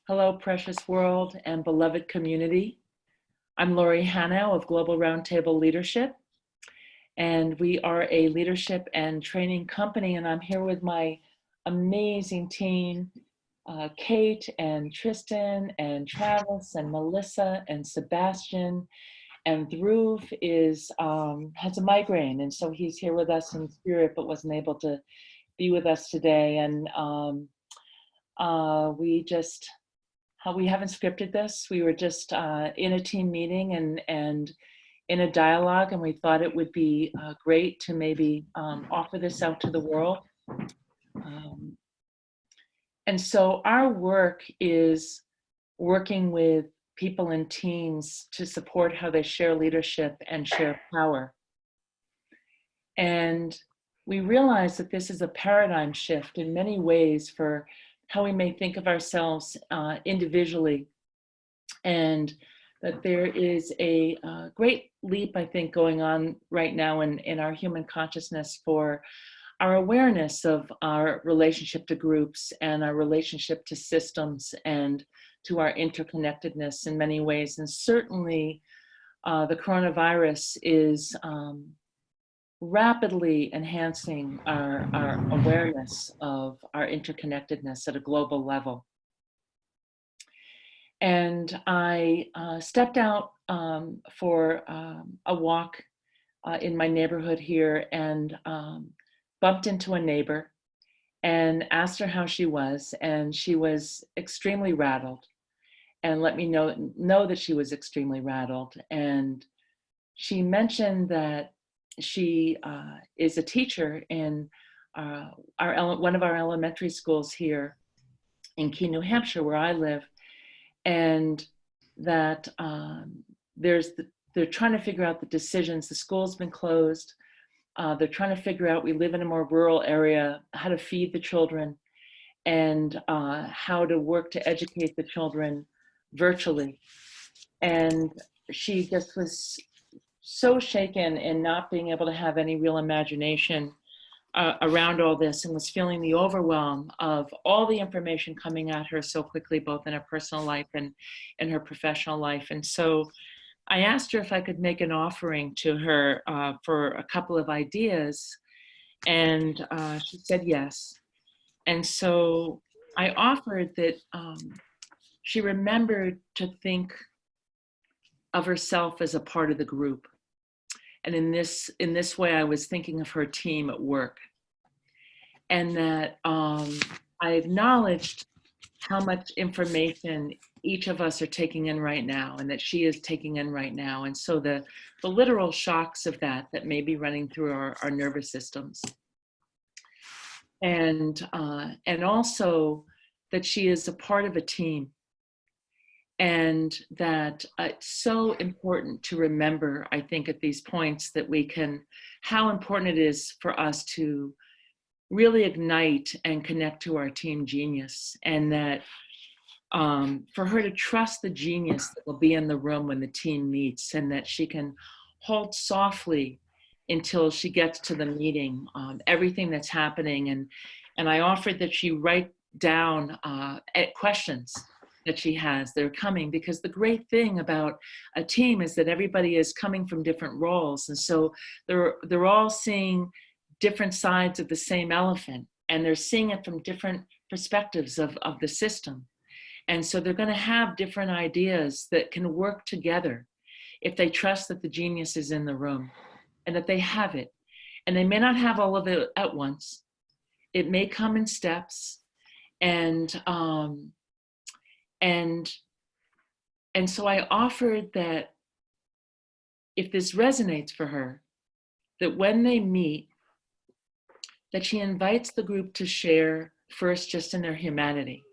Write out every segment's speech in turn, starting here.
Hello, precious world and beloved community. I'm Lori Hanau of Global Roundtable Leadership, and we are a leadership and training company, and I'm here with my amazing team, Kate and Tristan and Travis and Melissa and Sebastian, and Dhruv has a migraine, and so he's here with us in spirit but wasn't able to be with us today. And we haven't scripted this. We were just in a team meeting and in a dialogue, and we thought it would be great to maybe offer this out to the world. And so our work is working with people in teams to support how they share leadership and share power. And we realize that this is a paradigm shift in many ways for how we may think of ourselves individually, and that there is a great leap, I think, going on right now in our human consciousness for our awareness of our relationship to groups and our relationship to systems and to our interconnectedness in many ways. And certainly the coronavirus is rapidly enhancing our awareness of our interconnectedness at a global level. And I stepped out for a walk in my neighborhood here and bumped into a neighbor and asked her how she was, and she was extremely rattled and let me know that she was extremely rattled. And she mentioned that she is a teacher in one of our elementary schools here in Keene, New Hampshire, where I live, and that they're trying to figure out the decisions. The school's been closed. They're trying to figure out, we live in a more rural area, how to feed the children and how to work to educate the children virtually. And she just was so shaken in not being able to have any real imagination around all this, and was feeling the overwhelm of all the information coming at her so quickly, both in her personal life and in her professional life. And so I asked her if I could make an offering to her for a couple of ideas, and she said yes. And so I offered that she remembered to think of herself as a part of the group. And in this way, I was thinking of her team at work, and that I acknowledged how much information each of us are taking in right now, and that she is taking in right now. And so the literal shocks of that may be running through our nervous systems. And also that she is a part of a team. And that it's so important to remember, I think, at these points that how important it is for us to really ignite and connect to our team genius. And that for her to trust the genius that will be in the room when the team meets, and that she can hold softly until she gets to the meeting, everything that's happening. And I offered that she write down questions that she has. They're coming, because the great thing about a team is that everybody is coming from different roles, and so they're all seeing different sides of the same elephant, and they're seeing it from different perspectives of the system. And so they're going to have different ideas that can work together if they trust that the genius is in the room and that they have it. And they may not have all of it at once. It may come in steps. And so I offered that if this resonates for her, that when they meet, that she invites the group to share first just in their humanity,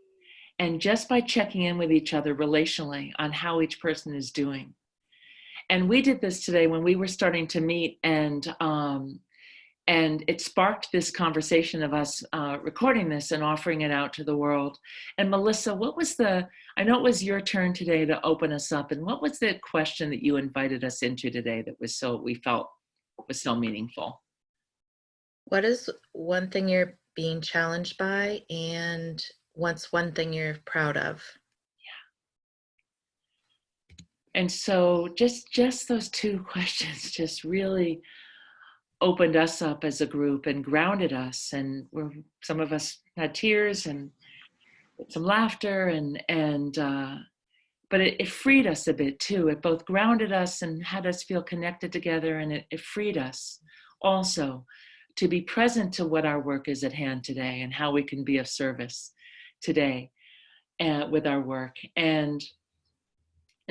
and just by checking in with each other relationally on how each person is doing. And we did this today when we were starting to meet, and it sparked this conversation of us recording this and offering it out to the world. And Melissa, I know it was your turn today to open us up, and what was the question that you invited us into today that we felt was so meaningful? What is one thing you're being challenged by, and what's one thing you're proud of? And so just those two questions just really opened us up as a group and grounded us. And some of us had tears and some laughter, but it freed us a bit too. It both grounded us and had us feel connected together, and it freed us also to be present to what our work is at hand today and how we can be of service today with our work. And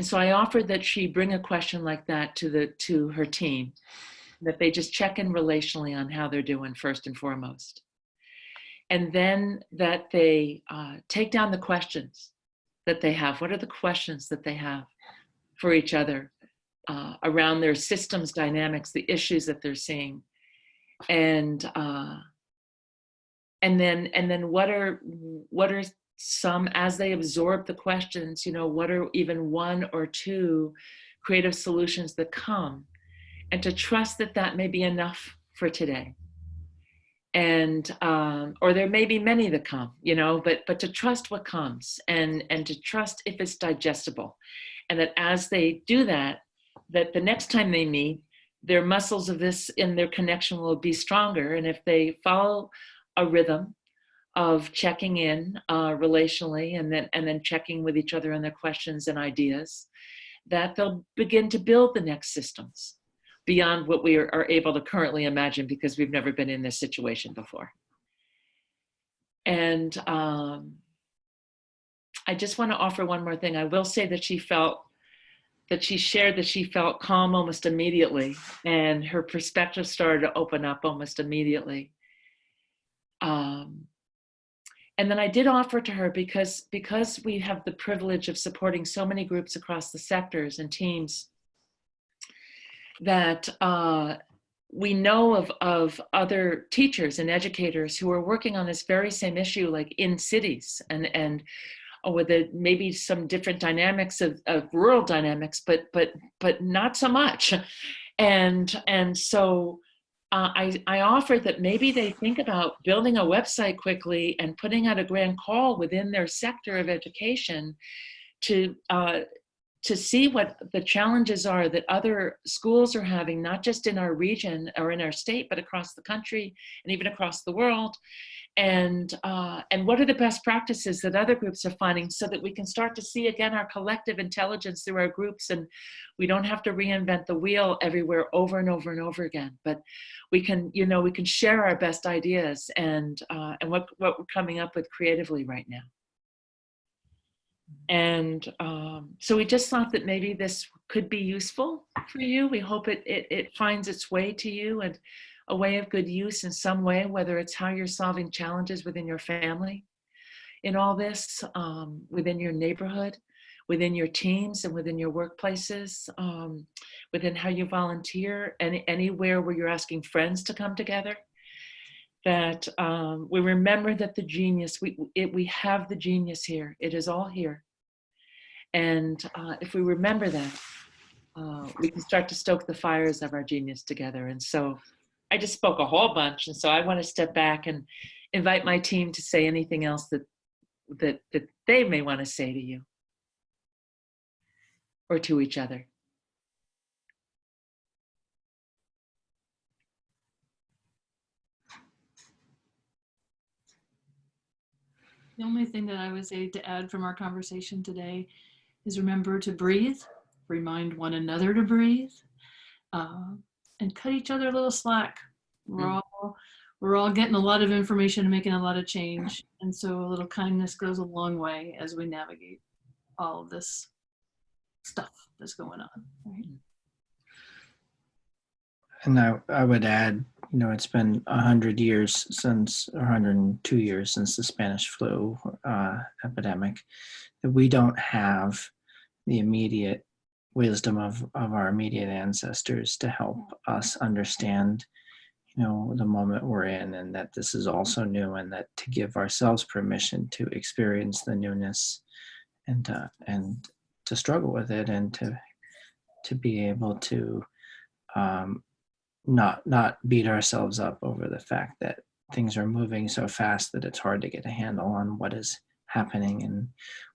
so I offered that she bring a question like that to her team, that they just check in relationally on how they're doing first and foremost. And then that they take down the questions that they have. What are the questions that they have for each other around their systems dynamics, the issues that they're seeing, and then what are some, as they absorb the questions, what are even one or two creative solutions that come, and to trust that that may be enough for today. And or there may be many that come, but to trust what comes, and to trust if it's digestible, and that as they do that, that the next time they meet, their muscles of this in their connection will be stronger. And if they follow a rhythm of checking in relationally, and then checking with each other on their questions and ideas, that they'll begin to build the next systems beyond what we are able to currently imagine, because we've never been in this situation before. And I just want to offer one more thing. I will say that she shared that she felt calm almost immediately, and her perspective started to open up almost immediately. And then I did offer to her, because we have the privilege of supporting so many groups across the sectors and teams, that we know of other teachers and educators who are working on this very same issue, like in cities, and with maybe some different dynamics of rural dynamics, but not so much. And so I offered that maybe they think about building a website quickly and putting out a grand call within their sector of education to see what the challenges are that other schools are having, not just in our region or in our state, but across the country and even across the world. And what are the best practices that other groups are finding, so that we can start to see again our collective intelligence through our groups, and we don't have to reinvent the wheel everywhere over and over and over again, but we can share our best ideas and what we're coming up with creatively right now. And so we just thought that maybe this could be useful for you. We hope it finds its way to you, and a way of good use in some way, whether it's how you're solving challenges within your family in all this, within your neighborhood, within your teams, and within your workplaces, within how you volunteer, and anywhere where you're asking friends to come together. That we remember that the genius, we have the genius here. It is all here. And if we remember that, we can start to stoke the fires of our genius together. And so I just spoke a whole bunch. And so I want to step back and invite my team to say anything else that they may want to say to you or to each other. The only thing that I would say to add from our conversation today is remember to breathe, remind one another to breathe, and cut each other a little slack. We're all getting a lot of information and making a lot of change. And so a little kindness goes a long way as we navigate all of this stuff that's going on. Right? And I would add, it's been 102 years since the Spanish flu epidemic, that we don't have the immediate wisdom of our immediate ancestors to help us understand, the moment we're in, and that this is also new, and that to give ourselves permission to experience the newness and to struggle with it, and to be able to not beat ourselves up over the fact that things are moving so fast that it's hard to get a handle on what is happening and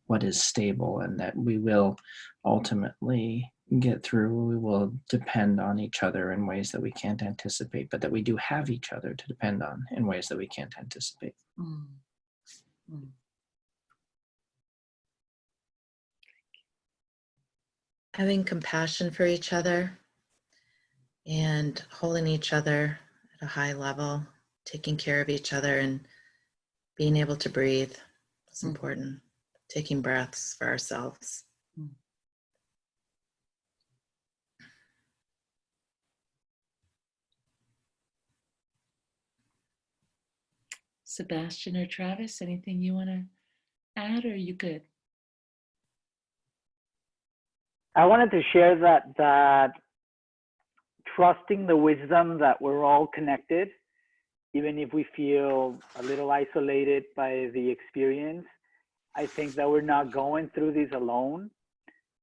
what is stable, and that we will ultimately get through. We will depend on each other in ways that we can't anticipate, but that we do have each other to depend on in ways that we can't anticipate. Mm. Mm. Having compassion for each other and holding each other at a high level, taking care of each other and being able to breathe is important. Taking breaths for ourselves. Sebastian or Travis, anything you want to add, or are you good? I wanted to share that trusting the wisdom that we're all connected, even if we feel a little isolated by the experience. I think that we're not going through this alone,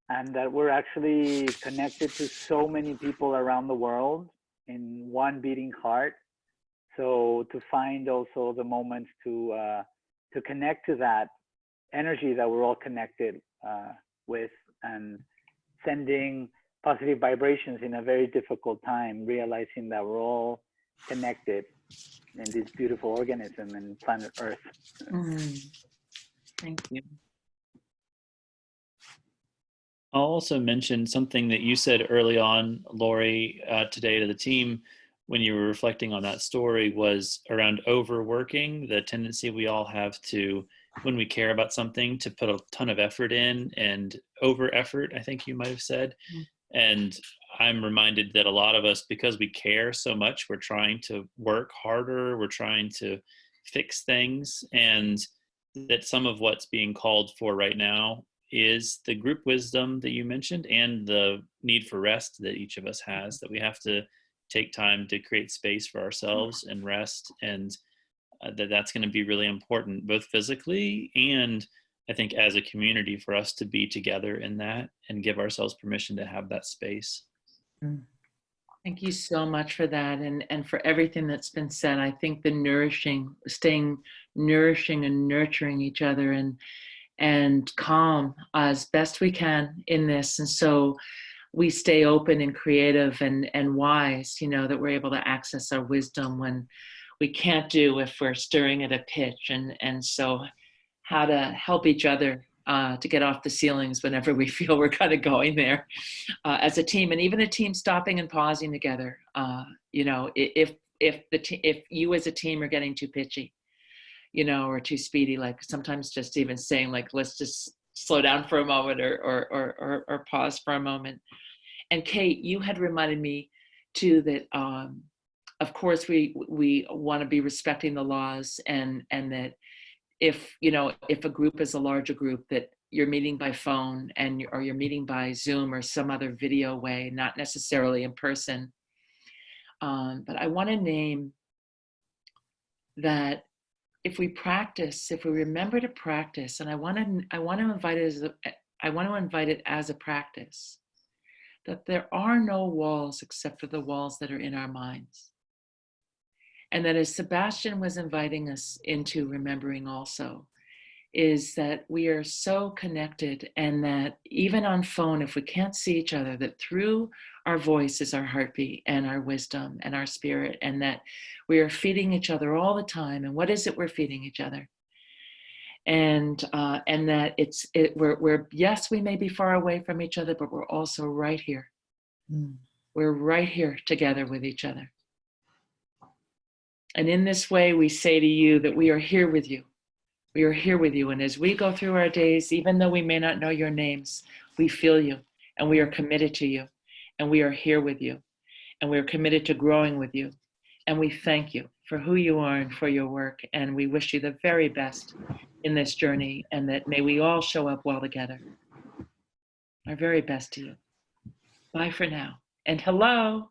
and that we're actually connected to so many people around the world in one beating heart. So to find also the moments to connect to that energy that we're all connected with, and sending positive vibrations in a very difficult time, realizing that we're all connected in this beautiful organism and planet Earth. Thank you. I'll also mention something that you said early on, Lori, today to the team when you were reflecting on that story, was around overworking, the tendency we all have to, when we care about something, to put a ton of effort in, and over effort, I think you might have said. And I'm reminded that a lot of us, because we care so much, we're trying to work harder, we're trying to fix things, and that some of what's being called for right now is the group wisdom that you mentioned, and the need for rest that each of us has, that we have to take time to create space for ourselves and rest, and that's going to be really important, both physically and I think as a community, for us to be together in that and give ourselves permission to have that space. Thank you so much for that, and for everything that's been said. I think the staying nourishing and nurturing each other, and calm as best we can in this. And so we stay open and creative and wise, that we're able to access our wisdom when we can't do if we're stirring at a pitch. And so how to help each other to get off the ceilings whenever we feel we're kind of going there as a team, and even a team stopping and pausing together. If you as a team are getting too pitchy, or too speedy, like sometimes just even saying like, let's just slow down for a moment, or pause for a moment. And Kate, you had reminded me too that of course we want to be respecting the laws, and that if a group is a larger group, that you're meeting by phone or you're meeting by Zoom or some other video way, not necessarily in person. But I want to name that if we remember to practice, and I want to invite it as a practice, that there are no walls except for the walls that are in our minds. And that, as Sebastian was inviting us into remembering also, is that we are so connected, and that even on phone, if we can't see each other, that through our voice is our heartbeat and our wisdom and our spirit, and that we are feeding each other all the time. And what is it we're feeding each other? And that we're yes, we may be far away from each other, but we're also right here. We're right here together with each other. And in this way, we say to you that we are here with you. We are here with you. And as we go through our days, even though we may not know your names, we feel you, and we are committed to you, and we are here with you, and we are committed to growing with you. And we thank you for who you are and for your work. And we wish you the very best in this journey, and that may we all show up well together. Our very best to you. Bye for now. And hello.